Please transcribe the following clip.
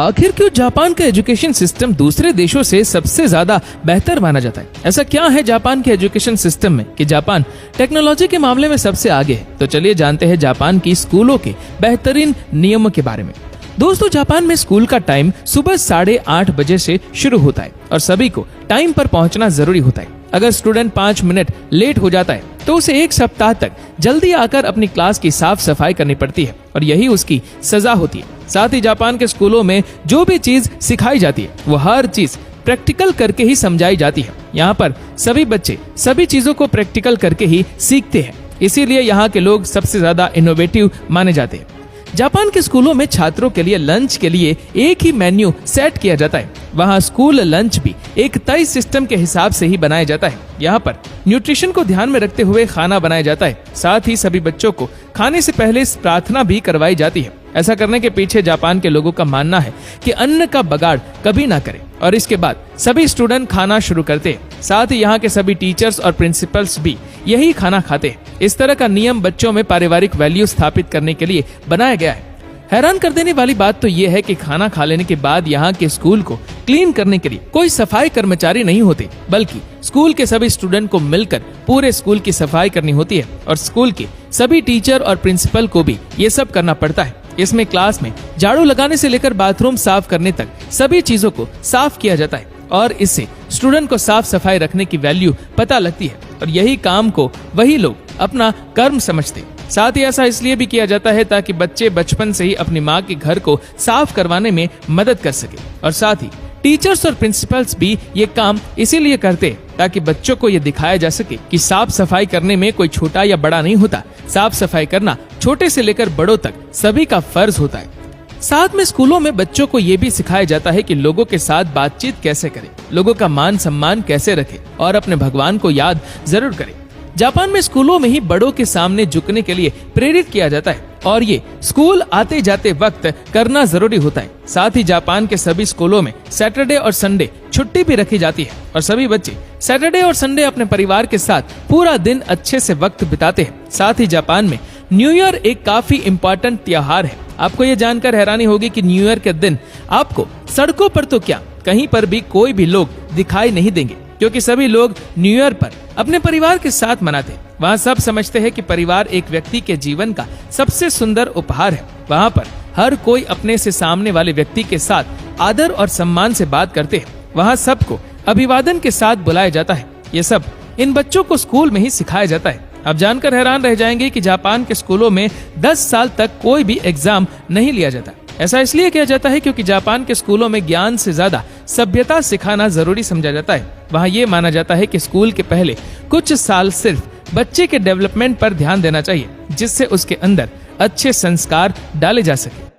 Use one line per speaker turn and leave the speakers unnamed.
आखिर क्यों जापान का एजुकेशन सिस्टम दूसरे देशों से सबसे ज्यादा बेहतर माना जाता है? ऐसा क्या है जापान के एजुकेशन सिस्टम में कि जापान टेक्नोलॉजी के मामले में सबसे आगे है? तो चलिए जानते हैं जापान की स्कूलों के बेहतरीन नियमों के बारे में। दोस्तों, जापान में स्कूल का टाइम सुबह 8:30 बजे से शुरू होता है और सभी को टाइम पर पहुंचना जरूरी होता है। अगर स्टूडेंट 5 मिनट लेट हो जाता है तो उसे 1 सप्ताह तक जल्दी आकर अपनी क्लास की साफ सफाई करनी पड़ती है और यही उसकी सजा होती है। साथ ही जापान के स्कूलों में जो भी चीज सिखाई जाती है वो हर चीज प्रैक्टिकल करके ही समझाई जाती है। यहाँ पर सभी बच्चे सभी चीजों को प्रैक्टिकल करके ही सीखते हैं, इसीलिए यहाँ के लोग सबसे ज्यादा इनोवेटिव माने जाते हैं। जापान के स्कूलों में छात्रों के लिए लंच के लिए एक ही मेन्यू सेट किया जाता है। वहाँ स्कूल लंच भी एक तय सिस्टम के हिसाब से ही बनाया जाता है। यहाँ पर न्यूट्रिशन को ध्यान में रखते हुए खाना बनाया जाता है। साथ ही सभी बच्चों को खाने से पहले प्रार्थना भी करवाई जाती है। ऐसा करने के पीछे जापान के लोगों का मानना है कि अन्न का बगाड़ कभी ना करें और इसके बाद सभी स्टूडेंट खाना शुरू करते हैं। साथ ही यहाँ के सभी टीचर्स और प्रिंसिपल्स भी यही खाना खाते हैं। इस तरह का नियम बच्चों में पारिवारिक वैल्यू स्थापित करने के लिए बनाया गया है। हैरान कर देने वाली बात तो ये है कि खाना खा लेने के बाद यहाँ के स्कूल को क्लीन करने के लिए कोई सफाई कर्मचारी नहीं होते, बल्कि स्कूल के सभी स्टूडेंट को मिलकर पूरे स्कूल की सफाई करनी होती है और स्कूल के सभी टीचर और प्रिंसिपल को भी ये सब करना पड़ता है। इसमें क्लास में झाड़ू लगाने से लेकर बाथरूम साफ करने तक सभी चीजों को साफ किया जाता है और इससे स्टूडेंट को साफ सफाई रखने की वैल्यू पता लगती है और यही काम को वही लोग अपना कर्म समझते हैं। साथ ही ऐसा इसलिए भी किया जाता है ताकि बच्चे बचपन से ही अपनी माँ के घर को साफ करवाने में मदद कर सके और साथ ही टीचर्स और प्रिंसिपल्स भी ये काम इसीलिए करते हैं ताकि बच्चों को ये दिखाया जा सके कि साफ सफाई करने में कोई छोटा या बड़ा नहीं होता। साफ सफाई करना छोटे से लेकर बड़ों तक सभी का फर्ज होता है। साथ में स्कूलों में बच्चों को ये भी सिखाया जाता है कि लोगों के साथ बातचीत कैसे करें, लोगों का मान सम्मान कैसे रखें और अपने भगवान को याद जरूर करें। जापान में स्कूलों में ही बड़ों के सामने झुकने के लिए प्रेरित किया जाता है और ये स्कूल आते जाते वक्त करना जरूरी होता है। साथ ही जापान के सभी स्कूलों में सैटरडे और संडे छुट्टी भी रखी जाती है और सभी बच्चे सैटरडे और संडे अपने परिवार के साथ पूरा दिन अच्छे से वक्त बिताते हैं। साथ ही जापान में न्यू ईयर एक काफी इम्पोर्टेंट त्योहार है। आपको ये जानकर हैरानी होगी कि न्यू ईयर के दिन आपको सड़कों पर तो क्या कहीं पर भी कोई भी लोग दिखाई नहीं देंगे, क्योंकि सभी लोग न्यू ईयर पर अपने परिवार के साथ मनाते हैं। वहाँ सब समझते हैं कि परिवार एक व्यक्ति के जीवन का सबसे सुंदर उपहार है। वहाँ पर हर कोई अपने से सामने वाले व्यक्ति के साथ आदर और सम्मान से बात करते हैं। वहाँ सबको अभिवादन के साथ बुलाया जाता है। ये सब इन बच्चों को स्कूल में ही सिखाया जाता है। अब जानकर हैरान रह जाएंगे कि जापान के स्कूलों में 10 साल तक कोई भी एग्जाम नहीं लिया जाता। ऐसा इसलिए किया जाता है क्योंकि जापान के स्कूलों में ज्ञान से ज्यादा सभ्यता सिखाना जरूरी समझा जाता है। वहाँ ये माना जाता है कि स्कूल के पहले कुछ साल सिर्फ बच्चे के डेवलपमेंट पर ध्यान देना चाहिए, जिससे उसके अंदर अच्छे संस्कार डाले जा सके।